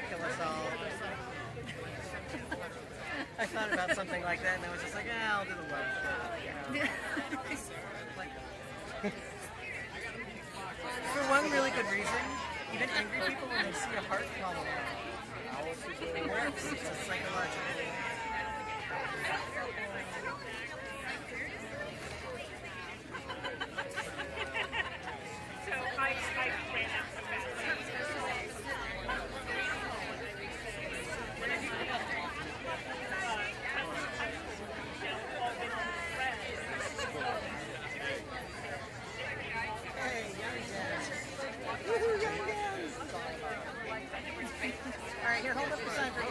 kill us all. I thought about something like that, and I was just like, I'll do the love. For one really good reason, even angry people, when they see a heart follow it works. It's a psychological. So I ran out so fast. All right, here, hold up the sign for you.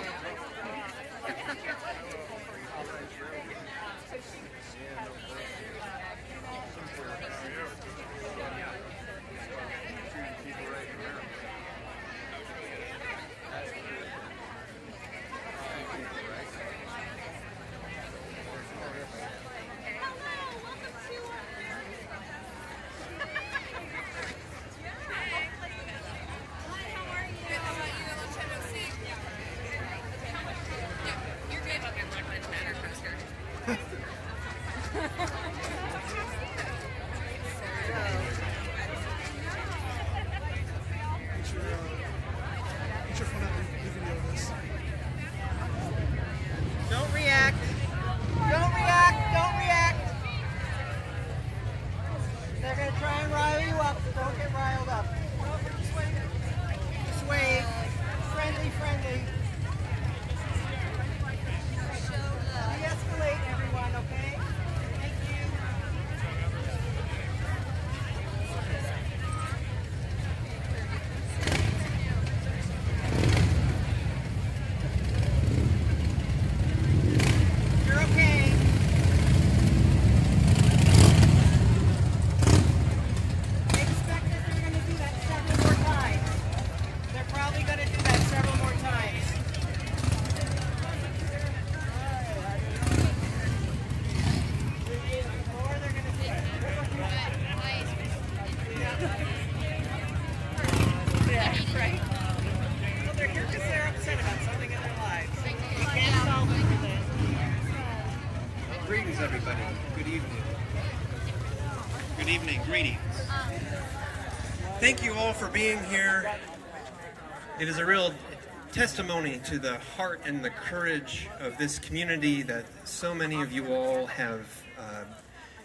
Don't react. Don't react. Don't react. They're going to try and rile you up. Don't get riled up. Just wave. Friendly, friendly. De-escalate, everyone, okay? Thank you. You're okay. I expect that they're going to do that several more times. They're probably going to do that several more times. Or they're going to do it. Yeah, right. Well, they're here because they're upset about something in their lives. We can't solve it for this. Greetings, everybody. Good evening. Good evening. Greetings. Thank you all for being here. It is a real testimony to the heart and the courage of this community that so many of you all have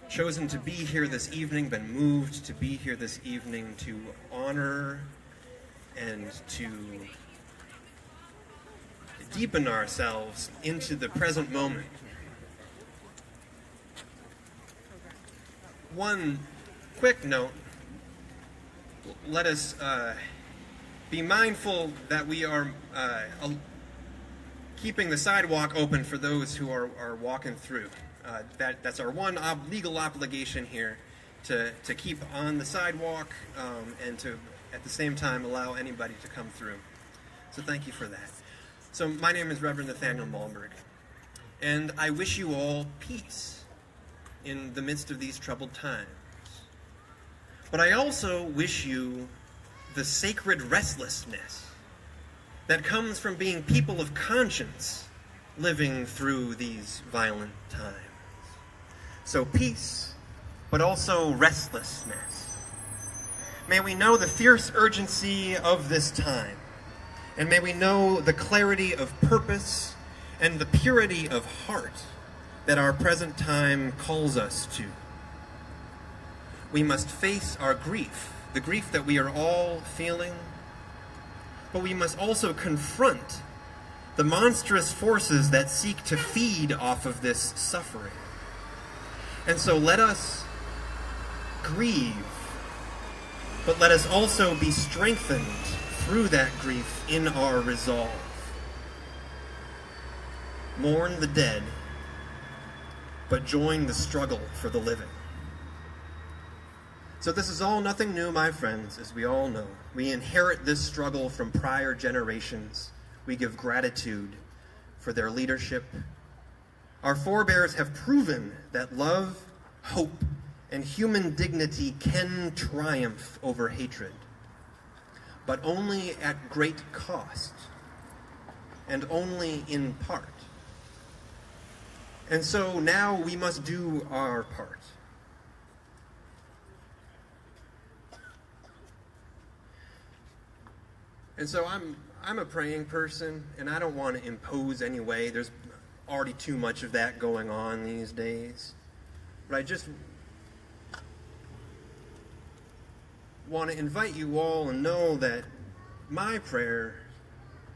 chosen to be here this evening, been moved to be here this evening to honor and to deepen ourselves into the present moment. One quick note, let us be mindful that we are keeping the sidewalk open for those who are walking through. That's our one legal obligation here, to keep on the sidewalk and to, at the same time, allow anybody to come through. So thank you for that. So my name is Reverend Nathaniel Malmberg, and I wish you all peace in the midst of these troubled times. But I also wish you the sacred restlessness that comes from being people of conscience living through these violent times. So peace, but also restlessness. May we know the fierce urgency of this time, and may we know the clarity of purpose and the purity of heart that our present time calls us to. We must face our grief, the grief that we are all feeling, but we must also confront the monstrous forces that seek to feed off of this suffering. And so let us grieve, but let us also be strengthened through that grief in our resolve. Mourn the dead, but join the struggle for the living. So this is all nothing new, my friends, as we all know. We inherit this struggle from prior generations. We give gratitude for their leadership. Our forebears have proven that love, hope, and human dignity can triumph over hatred, but only at great cost and only in part. And so now we must do our part. And so I'm a praying person, and I don't want to impose any way. There's already too much of that going on these days. But I just want to invite you all and know that my prayer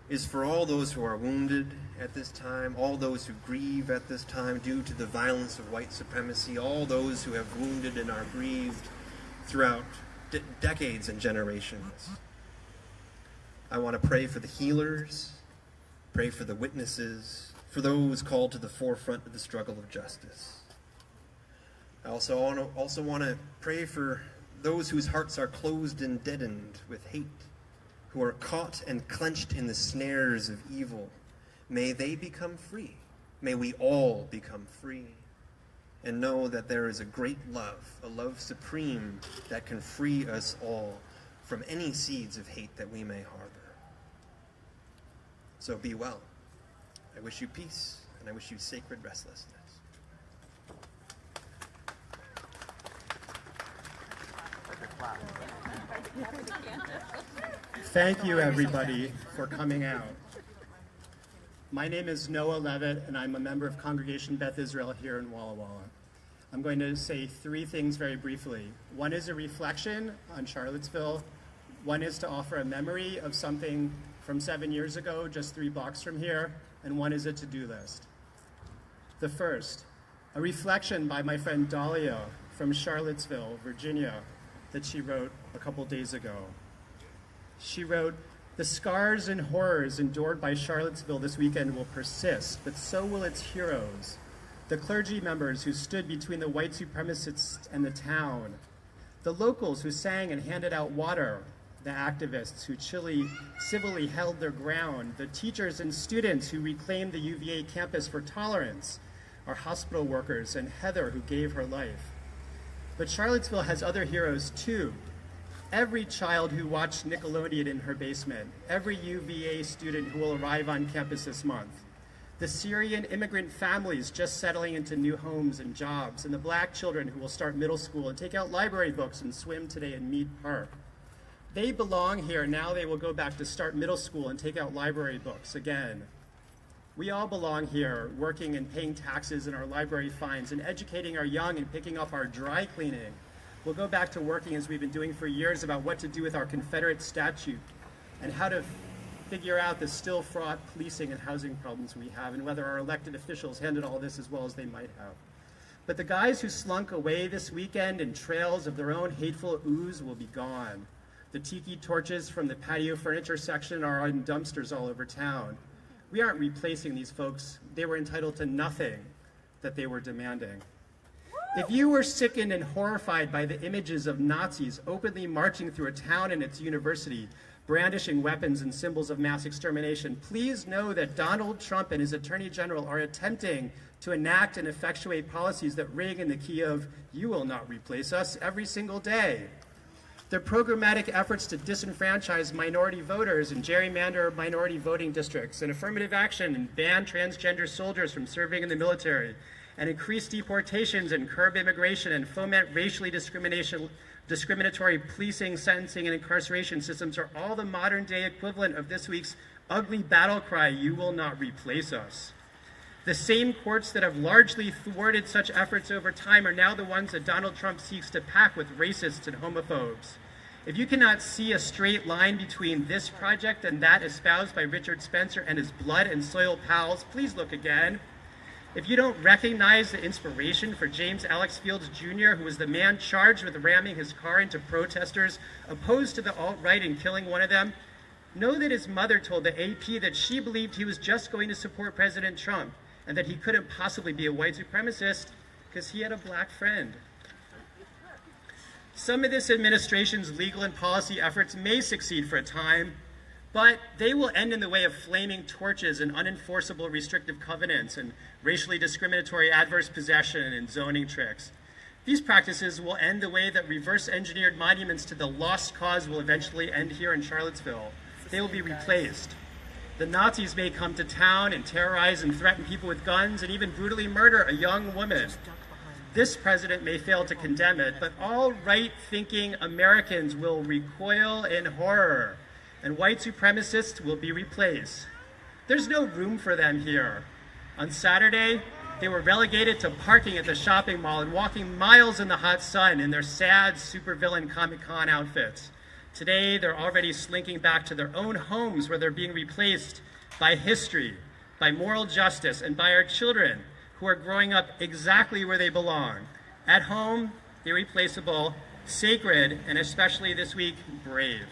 is for all those who are wounded at this time, all those who grieve at this time due to the violence of white supremacy, all those who have wounded and are grieved throughout decades and generations. I want to pray for the healers, pray for the witnesses, for those called to the forefront of the struggle of justice. I also want to pray for those whose hearts are closed and deadened with hate, who are caught and clenched in the snares of evil. May they become free. May we all become free and know that there is a great love, a love supreme that can free us all from any seeds of hate that we may harbor. So be well. I wish you peace, and I wish you sacred restlessness. Thank you, everybody, for coming out. My name is Noah Levitt, and I'm a member of Congregation Beth Israel here in Walla Walla. I'm going to say three things very briefly. One is a reflection on Charlottesville. One is to offer a memory of something from 7 years ago, just 3 blocks from here, and one is a to-do list. The first, a reflection by my friend Dahlia from Charlottesville, Virginia, that she wrote a couple days ago. She wrote, "The scars and horrors endured by Charlottesville this weekend will persist, but so will its heroes, the clergy members who stood between the white supremacists and the town, the locals who sang and handed out water, the activists who civilly held their ground, the teachers and students who reclaimed the UVA campus for tolerance, our hospital workers, and Heather who gave her life. But Charlottesville has other heroes too. Every child who watched Nickelodeon in her basement, every UVA student who will arrive on campus this month, the Syrian immigrant families just settling into new homes and jobs, and the black children who will start middle school and take out library books and swim today in Mead Park. They belong here. Now they will go back to start middle school and take out library books again. We all belong here, working and paying taxes and our library fines and educating our young and picking up our dry cleaning. We'll go back to working as we've been doing for years about what to do with our Confederate statute and how to figure out the still fraught policing and housing problems we have and whether our elected officials handled all this as well as they might have. But the guys who slunk away this weekend in trails of their own hateful ooze will be gone. The tiki torches from the patio furniture section are in dumpsters all over town. We aren't replacing these folks. They were entitled to nothing that they were demanding. If you were sickened and horrified by the images of Nazis openly marching through a town and its university, brandishing weapons and symbols of mass extermination, please know that Donald Trump and his Attorney General are attempting to enact and effectuate policies that ring in the key of, "You will not replace us," every single day. Their programmatic efforts to disenfranchise minority voters and gerrymander minority voting districts, and affirmative action and ban transgender soldiers from serving in the military, and increase deportations and curb immigration and foment racially discriminatory policing, sentencing, and incarceration systems are all the modern-day equivalent of this week's ugly battle cry, "You will not replace us." The same courts that have largely thwarted such efforts over time are now the ones that Donald Trump seeks to pack with racists and homophobes. If you cannot see a straight line between this project and that espoused by Richard Spencer and his blood and soil pals, please look again. If you don't recognize the inspiration for James Alex Fields Jr., who was the man charged with ramming his car into protesters opposed to the alt-right and killing one of them, know that his mother told the AP that she believed he was just going to support President Trump and that he couldn't possibly be a white supremacist because he had a black friend. Some of this administration's legal and policy efforts may succeed for a time, but they will end in the way of flaming torches and unenforceable restrictive covenants and racially discriminatory adverse possession and zoning tricks. These practices will end the way that reverse-engineered monuments to the lost cause will eventually end here in Charlottesville. They will be replaced. The Nazis may come to town and terrorize and threaten people with guns and even brutally murder a young woman. This president may fail to condemn it, but all right-thinking Americans will recoil in horror, and white supremacists will be replaced. There's no room for them here. On Saturday, they were relegated to parking at the shopping mall and walking miles in the hot sun in their sad supervillain Comic-Con outfits. Today, they're already slinking back to their own homes where they're being replaced by history, by moral justice, and by our children who are growing up exactly where they belong. At home, irreplaceable, sacred, and especially this week, brave.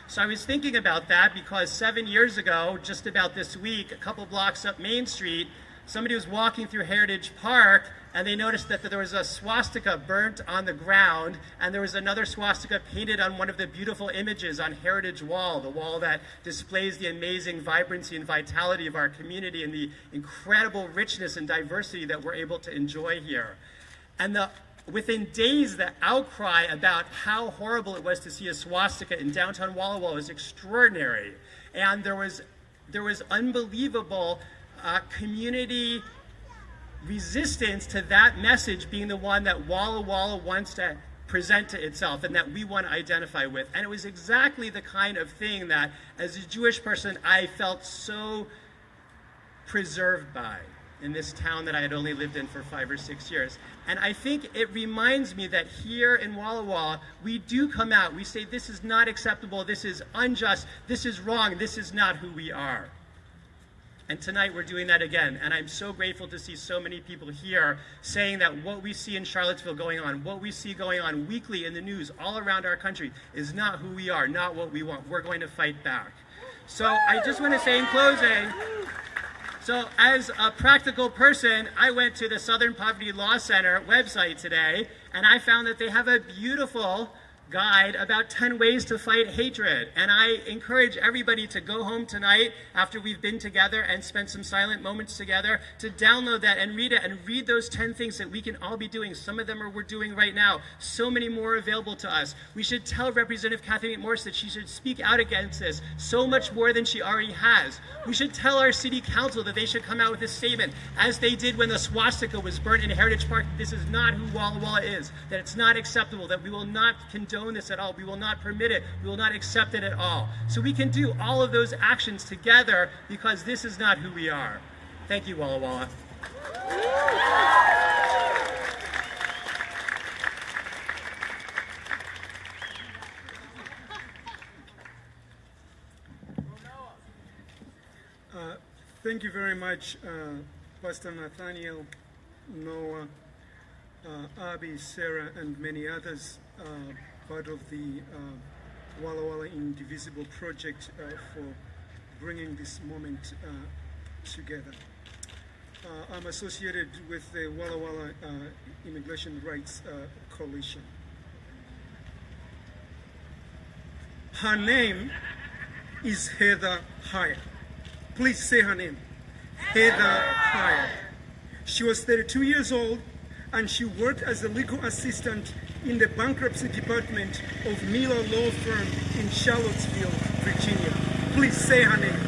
So I was thinking about that because 7 years ago, just about this week, a couple blocks up Main Street, somebody was walking through Heritage Park and they noticed that there was a swastika burnt on the ground and there was another swastika painted on one of the beautiful images on Heritage Wall, the wall that displays the amazing vibrancy and vitality of our community and the incredible richness and diversity that we're able to enjoy here. And within days, the outcry about how horrible it was to see a swastika in downtown Walla Walla was extraordinary. And there was unbelievable community resistance to that message being the one that Walla Walla wants to present to itself and that we want to identify with. And it was exactly the kind of thing that, as a Jewish person, I felt so preserved by in this town that I had only lived in for 5 or 6 years. And I think it reminds me that here in Walla Walla, we do come out, we say this is not acceptable, this is unjust, this is wrong, this is not who we are. And tonight we're doing that again. And I'm so grateful to see so many people here saying that what we see in Charlottesville going on, what we see going on weekly in the news all around our country is not who we are, not what we want. We're going to fight back. So I just want to say in closing, so as a practical person, I went to the Southern Poverty Law Center website today, and I found that they have a beautiful guide about 10 ways to fight hatred. And I encourage everybody to go home tonight after we've been together and spent some silent moments together to download that and read it and read those 10 things that we can all be doing. Some of them we're doing right now. So many more available to us. We should tell Representative Kathy McMorris that she should speak out against this so much more than she already has. We should tell our city council that they should come out with a statement, as they did when the swastika was burnt in Heritage Park. This is not who Walla Walla is, that it's not acceptable, that we will not condone this at all. We will not permit it. We will not accept it at all. So we can do all of those actions together because this is not who we are. Thank you, Walla Walla. Thank you very much, Pastor Nathaniel, Noah, Abby, Sarah, and many others, part of the Walla Walla Indivisible project for bringing this moment together. I'm associated with the Walla Walla Immigration Rights Coalition. Her name is Heather Heyer. Please say her name. Heather Heyer. She was 32 years old and she worked as a legal assistant in the bankruptcy department of Miller Law Firm in Charlottesville, Virginia. Please say her name.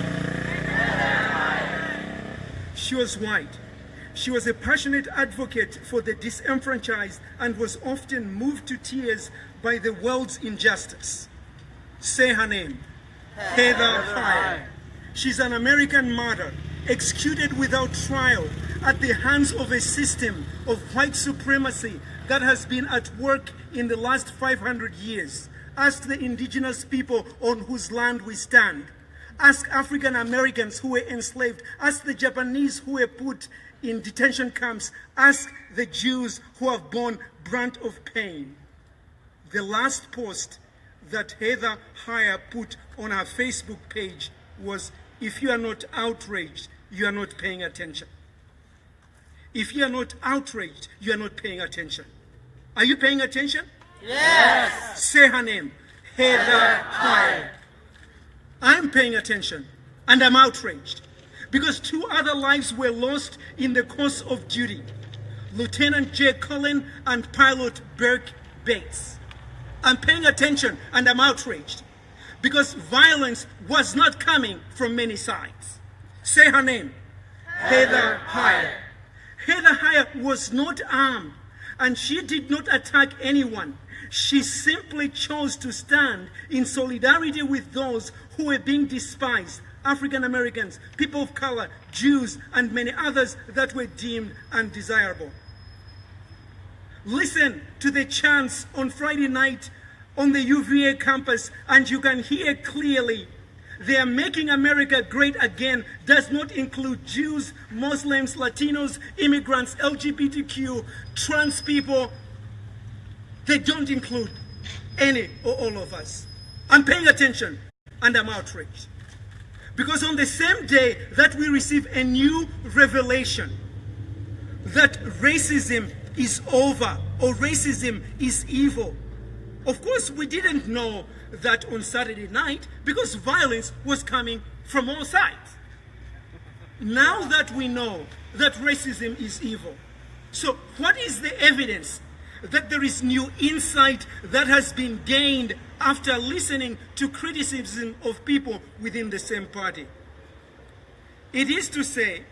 She was white. She was a passionate advocate for the disenfranchised and was often moved to tears by the world's injustice. Say her name. Heather Heyer. She's an American martyr, executed without trial at the hands of a system of white supremacy that has been at work in the last 500 years. Ask the indigenous people on whose land we stand. Ask African Americans who were enslaved. Ask the Japanese who were put in detention camps. Ask the Jews who have borne brunt of pain. The last post that Heather Heyer put on her Facebook page was, "If you are not outraged, you are not paying attention." If you are not outraged, you are not paying attention. Are you paying attention? Yes. Say her name. Heather Heyer. I'm paying attention and I'm outraged because 2 other lives were lost in the course of duty. Lieutenant J. Cullen and Pilot Burke Bates. I'm paying attention and I'm outraged because violence was not coming from many sides. Say her name. Heather Heyer. Heather Heyer was not armed, and she did not attack anyone. She simply chose to stand in solidarity with those who were being despised, African Americans, people of color, Jews, and many others that were deemed undesirable. Listen to the chants on Friday night on the UVA campus, and you can hear clearly. They are making America great again does not include Jews, Muslims, Latinos, immigrants, LGBTQ, trans people. They don't include any or all of us. I'm paying attention and I'm outraged. Because on the same day that we receive a new revelation that racism is over or racism is evil, of course we didn't know that on Saturday night because violence was coming from all sides. Now that we know that racism is evil, so what is the evidence that there is new insight that has been gained after listening to criticism of people within the same party? It is to say,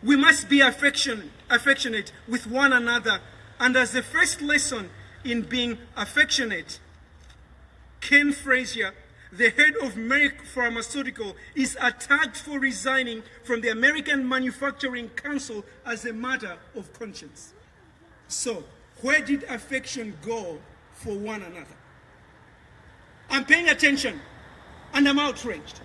we must be affectionate with one another, and as the first lesson in being affectionate, Ken Frazier, the head of Merck Pharmaceutical, is attacked for resigning from the American Manufacturing Council as a matter of conscience. So, where did affection go for one another? I'm paying attention and I'm outraged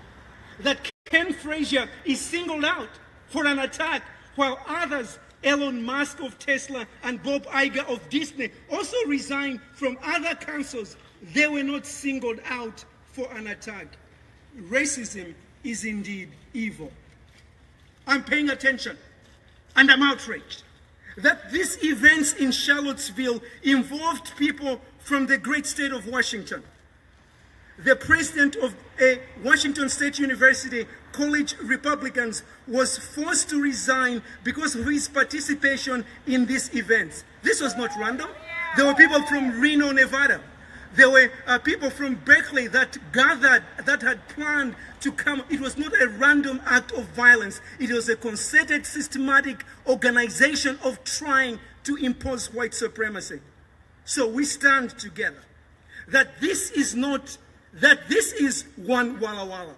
that Ken Frazier is singled out for an attack while others, Elon Musk of Tesla and Bob Iger of Disney, also resigned from other councils. They were not singled out for an attack. Racism is indeed evil. I'm paying attention and I'm outraged that these events in Charlottesville involved people from the great state of Washington. The president of a Washington State University college Republicans was forced to resign because of his participation in these events. This was not random. There were people from Reno, Nevada. There were people from Berkeley that gathered, that had planned to come. It was not a random act of violence. It was a concerted, systematic organization of trying to impose white supremacy. So we stand together. That this is one Walla Walla.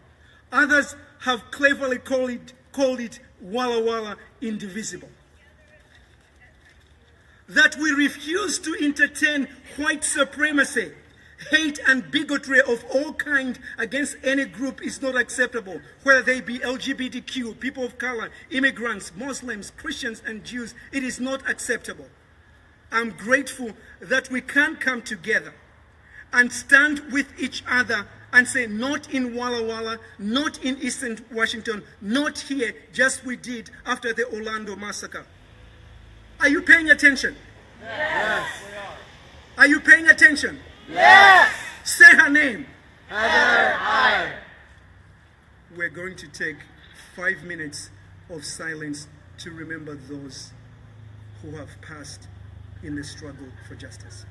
Others have cleverly called it Walla Walla indivisible. That we refuse to entertain white supremacy. Hate and bigotry of all kinds against any group is not acceptable, whether they be LGBTQ, people of color, immigrants, Muslims, Christians, and Jews. It is not acceptable. I'm grateful that we can come together and stand with each other and say, not in Walla Walla, not in Eastern Washington, not here, just we did after the Orlando massacre. Are you paying attention? Yes. Are you paying attention? Yes. Say her name. Heather Heyer. We're going to take 5 minutes of silence to remember those who have passed in the struggle for justice.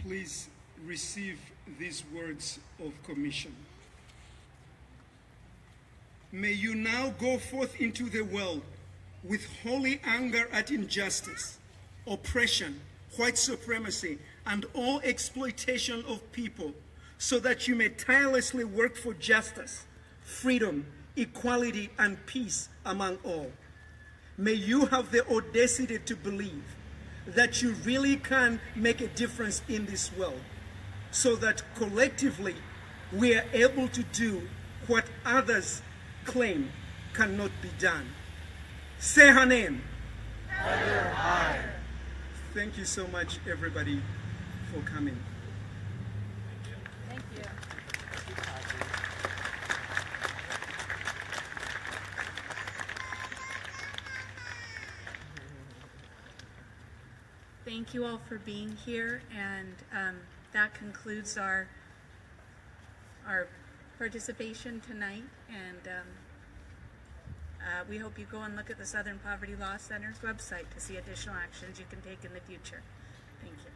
please receive these words of commission. May you now go forth into the world with holy anger at injustice, oppression, white supremacy, and all exploitation of people, so that you may tirelessly work for justice, freedom, equality, and peace among all. May you have the audacity to believe that you really can make a difference in this world, so that collectively we are able to do what others claim cannot be done. Say her name. Thank you so much, everybody, for coming. Thank you. Thank you all for being here, and that concludes our participation tonight. And we hope you go and look at the Southern Poverty Law Center's website to see additional actions you can take in the future. Thank you.